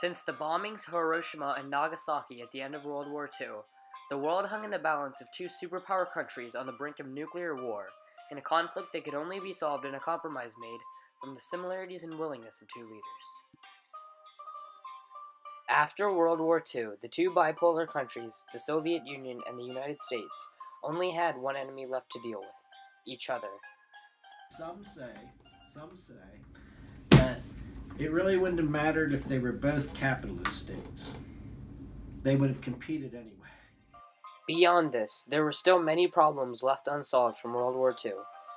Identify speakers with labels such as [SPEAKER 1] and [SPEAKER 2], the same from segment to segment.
[SPEAKER 1] Since the bombings of Hiroshima and Nagasaki at the end of World War II, the world hung in the balance of two superpower countries on the brink of nuclear war, in a conflict that could only be solved in a compromise made from the similarities and willingness of two leaders. After World War II, the two bipolar countries, the Soviet Union and the United States, only had one enemy left to deal with: each other.
[SPEAKER 2] Some say, some say that it really wouldn't have mattered if they were both capitalist states. They would have competed anyway.
[SPEAKER 1] Beyond this, there were still many problems left unsolved from World War II,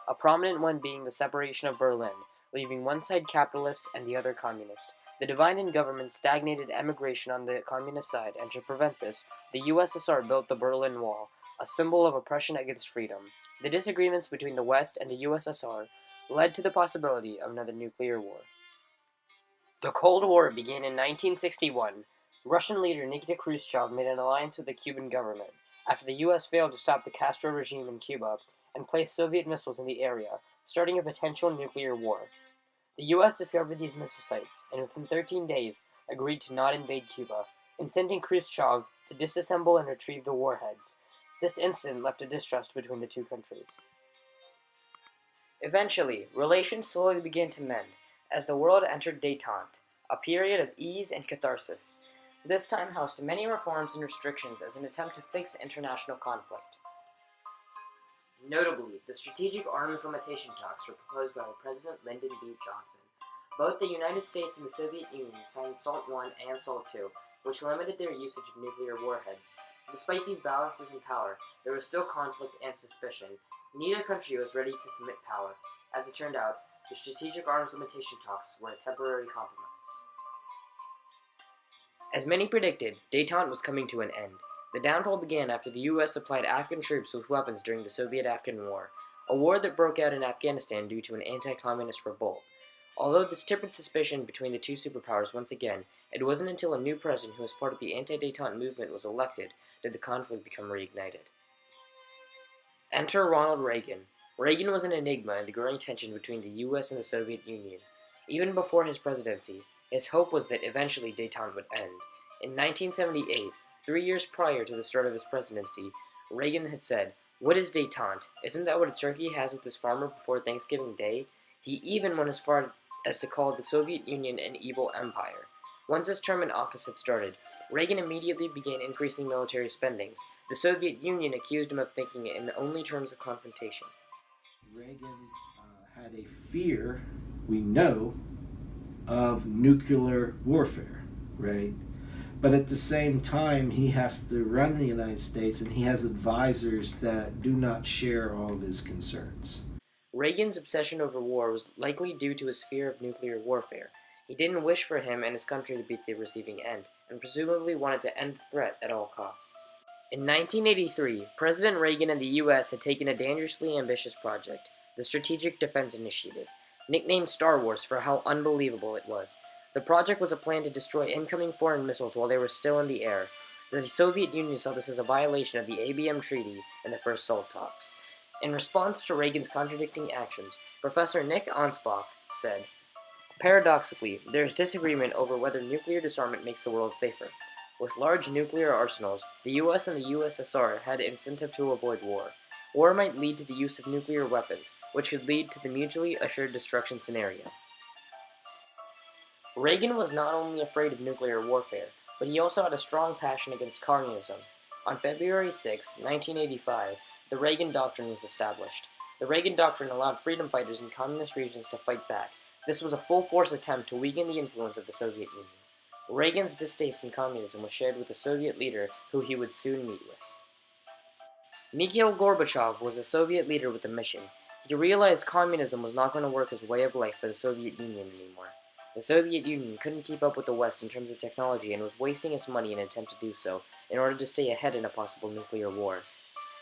[SPEAKER 1] a prominent one being the separation of Berlin, leaving one side capitalist and the other communist. The divided government stagnated emigration on the communist side, and to prevent this, the USSR built the Berlin Wall, a symbol of oppression against freedom. The disagreements between the West and the USSR led to the possibility of another nuclear war. The Cold War began in 1961. Russian leader Nikita Khrushchev made an alliance with the Cuban government, after the U.S. failed to stop the Castro regime in Cuba and placed Soviet missiles in the area, starting a potential nuclear war. The U.S. discovered these missile sites, and within 13 days agreed to not invade Cuba, inciting Khrushchev to disassemble and retrieve the warheads. This incident left a distrust between the two countries. Eventually, relations slowly began to mend, as the world entered détente, a period of ease and catharsis. This time housed many reforms and restrictions as an attempt to fix international conflict. Notably, the Strategic Arms Limitation Talks were proposed by President Lyndon B. Johnson. Both the United States and the Soviet Union signed SALT I and SALT II, which limited their usage of nuclear warheads. Despite these balances in power, there was still conflict and suspicion. Neither country was ready to submit power. As it turned out, the Strategic Arms Limitation Talks were a temporary compromise. As many predicted, détente was coming to an end. The downfall began after the U.S. supplied Afghan troops with weapons during the Soviet-Afghan War, a war that broke out in Afghanistan due to an anti-communist revolt. Although this tempered suspicion between the two superpowers once again, it wasn't until a new president who was part of the anti-détente movement was elected did the conflict become reignited. Enter Ronald Reagan. Reagan was an enigma in the growing tension between the U.S. and the Soviet Union. Even before his presidency, his hope was that eventually détente would end. In 1978, 3 years prior to the start of his presidency, Reagan had said, "What is détente? Isn't that what a turkey has with his farmer before Thanksgiving Day?" He even went as far as to call the Soviet Union an evil empire. Once his term in office had started, Reagan immediately began increasing military spendings. The Soviet Union accused him of thinking in only terms of confrontation.
[SPEAKER 2] Reagan had a fear, we know, of nuclear warfare, right? But at the same time, he has to run the United States, and he has advisors that do not share all of his concerns.
[SPEAKER 1] Reagan's obsession over war was likely due to his fear of nuclear warfare. He didn't wish for him and his country to be at the receiving end, and presumably wanted to end the threat at all costs. In 1983, President Reagan and the U.S. had taken a dangerously ambitious project, the Strategic Defense Initiative, nicknamed Star Wars for how unbelievable it was. The project was a plan to destroy incoming foreign missiles while they were still in the air. The Soviet Union saw this as a violation of the ABM Treaty in the first SALT talks. In response to Reagan's contradicting actions, Professor Nick Ansbach said, "Paradoxically, there is disagreement over whether nuclear disarmament makes the world safer. With large nuclear arsenals, the US and the USSR had incentive to avoid war. War might lead to the use of nuclear weapons, which could lead to the mutually assured destruction scenario." Reagan was not only afraid of nuclear warfare, but he also had a strong passion against communism. On February 6, 1985, the Reagan Doctrine was established. The Reagan Doctrine allowed freedom fighters in communist regions to fight back. This was a full-force attempt to weaken the influence of the Soviet Union. Reagan's distaste in communism was shared with a Soviet leader who he would soon meet with. Mikhail Gorbachev was a Soviet leader with a mission. He realized communism was not going to work as a way of life for the Soviet Union anymore. The Soviet Union couldn't keep up with the West in terms of technology and was wasting its money in an attempt to do so in order to stay ahead in a possible nuclear war.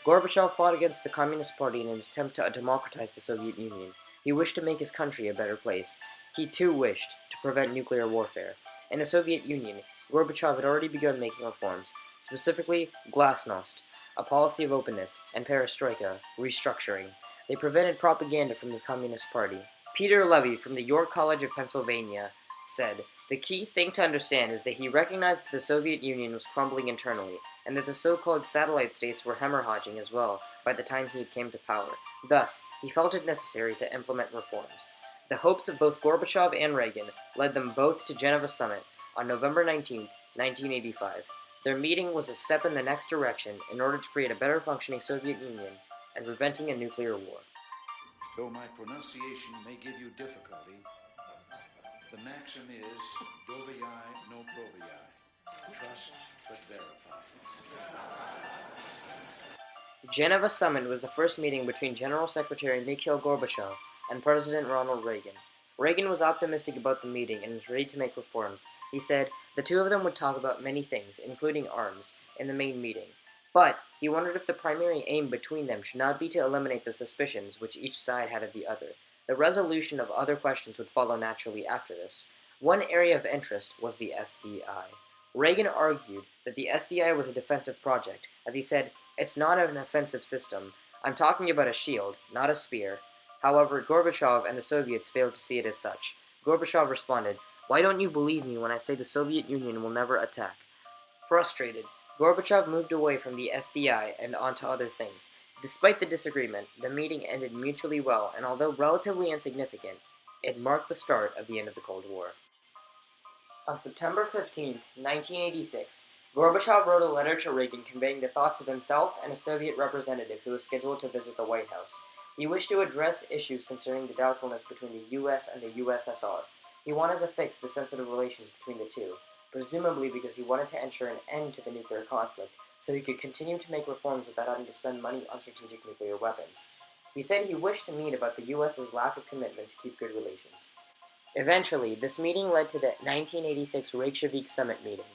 [SPEAKER 1] Gorbachev fought against the Communist Party in an attempt to democratize the Soviet Union. He wished to make his country a better place. He too wished to prevent nuclear warfare. In the Soviet Union, Gorbachev had already begun making reforms, specifically glasnost, a policy of openness, and perestroika, restructuring. They prevented propaganda from the Communist Party. Peter Levy from the York College of Pennsylvania said, The key thing to understand is that he recognized that the Soviet Union was crumbling internally, and that the so-called satellite states were hemorrhaging as well by the time he came to power. Thus, he felt it necessary to implement reforms. The hopes of both Gorbachev and Reagan led them both to Geneva Summit on November 19, 1985. Their meeting was a step in the next direction in order to create a better functioning Soviet Union and preventing a nuclear war.
[SPEAKER 3] Though my pronunciation may give you difficulty, the maxim is dovii no provii. Trust but verify.
[SPEAKER 1] Geneva Summit was the first meeting between General Secretary Mikhail Gorbachev and President Ronald Reagan. Reagan was optimistic about the meeting and was ready to make reforms. He said the two of them would talk about many things, including arms, in the main meeting. But he wondered if the primary aim between them should not be to eliminate the suspicions which each side had of the other. The resolution of other questions would follow naturally after this. One area of interest was the SDI. Reagan argued that the SDI was a defensive project, as he said, "It's not an offensive system. I'm talking about a shield, not a spear." However, Gorbachev and the Soviets failed to see it as such. Gorbachev responded, "Why don't you believe me when I say the Soviet Union will never attack?" Frustrated, Gorbachev moved away from the SDI and onto other things. Despite the disagreement, the meeting ended mutually well, and although relatively insignificant, it marked the start of the end of the Cold War. On September 15, 1986, Gorbachev wrote a letter to Reagan conveying the thoughts of himself and a Soviet representative who was scheduled to visit the White House. He wished to address issues concerning the doubtfulness between the U.S. and the USSR. He wanted to fix the sensitive relations between the two, presumably because he wanted to ensure an end to the nuclear conflict, so he could continue to make reforms without having to spend money on strategic nuclear weapons. He said he wished to meet about the U.S.'s lack of commitment to keep good relations. Eventually, this meeting led to the 1986 Reykjavik Summit meeting.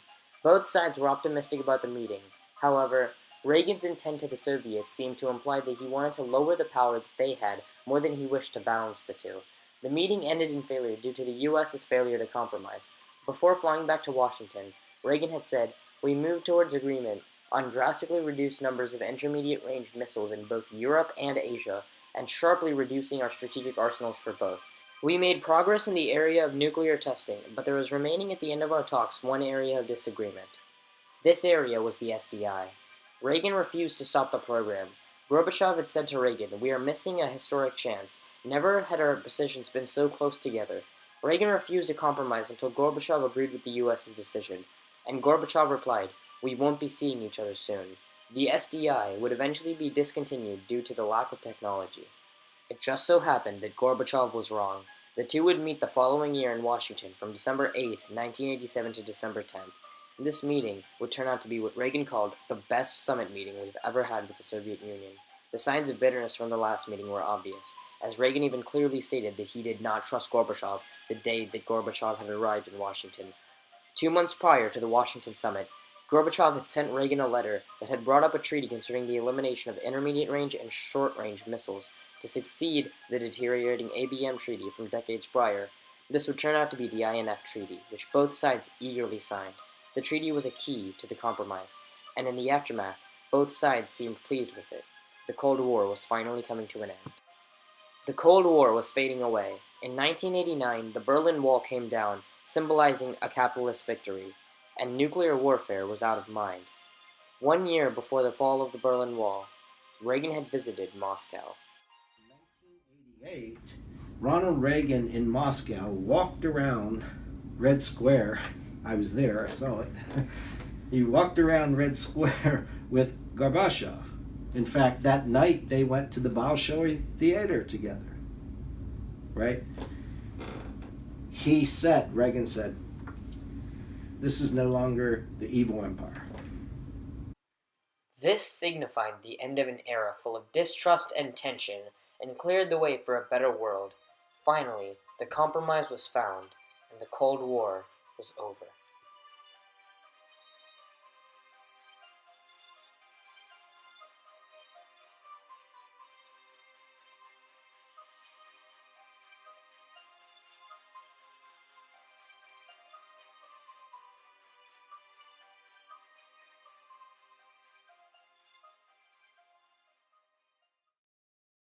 [SPEAKER 1] Both sides were optimistic about the meeting. However, Reagan's intent to the Soviets seemed to imply that he wanted to lower the power that they had more than he wished to balance the two. The meeting ended in failure due to the U.S.'s failure to compromise. Before flying back to Washington, Reagan had said, "We moved towards agreement on drastically reduced numbers of intermediate-range missiles in both Europe and Asia, and sharply reducing our strategic arsenals for both. We made progress in the area of nuclear testing, but there was remaining at the end of our talks one area of disagreement. This area was the SDI. Reagan refused to stop the program. Gorbachev had said to Reagan, "We are missing a historic chance. Never had our positions been so close together." Reagan refused to compromise until Gorbachev agreed with the U.S.'s decision, and Gorbachev replied, "We won't be seeing each other soon." The SDI would eventually be discontinued due to the lack of technology. It just so happened that Gorbachev was wrong. The two would meet the following year in Washington from December 8, 1987 to December 10th. This meeting would turn out to be what Reagan called the best summit meeting we've ever had with the Soviet Union. The signs of bitterness from the last meeting were obvious, as Reagan even clearly stated that he did not trust Gorbachev the day that Gorbachev had arrived in Washington. 2 months prior to the Washington summit, Gorbachev had sent Reagan a letter that had brought up a treaty concerning the elimination of intermediate-range and short-range missiles to succeed the deteriorating ABM treaty from decades prior. This would turn out to be the INF Treaty, which both sides eagerly signed. The treaty was a key to the compromise, and in the aftermath, both sides seemed pleased with it. The Cold War was finally coming to an end. The Cold War was fading away. In 1989, the Berlin Wall came down, symbolizing a capitalist victory, and nuclear warfare was out of mind. 1 year before the fall of the Berlin Wall, Reagan had visited Moscow.
[SPEAKER 2] In 1988, Ronald Reagan in Moscow walked around Red Square. I was there, I saw it. He walked around Red Square with Gorbachev. In fact, that night they went to the Bolshoi Theater together, right? Reagan said, "This is no longer the evil empire."
[SPEAKER 1] This signified the end of an era full of distrust and tension, and cleared the way for a better world. Finally, the compromise was found, and the Cold War was over.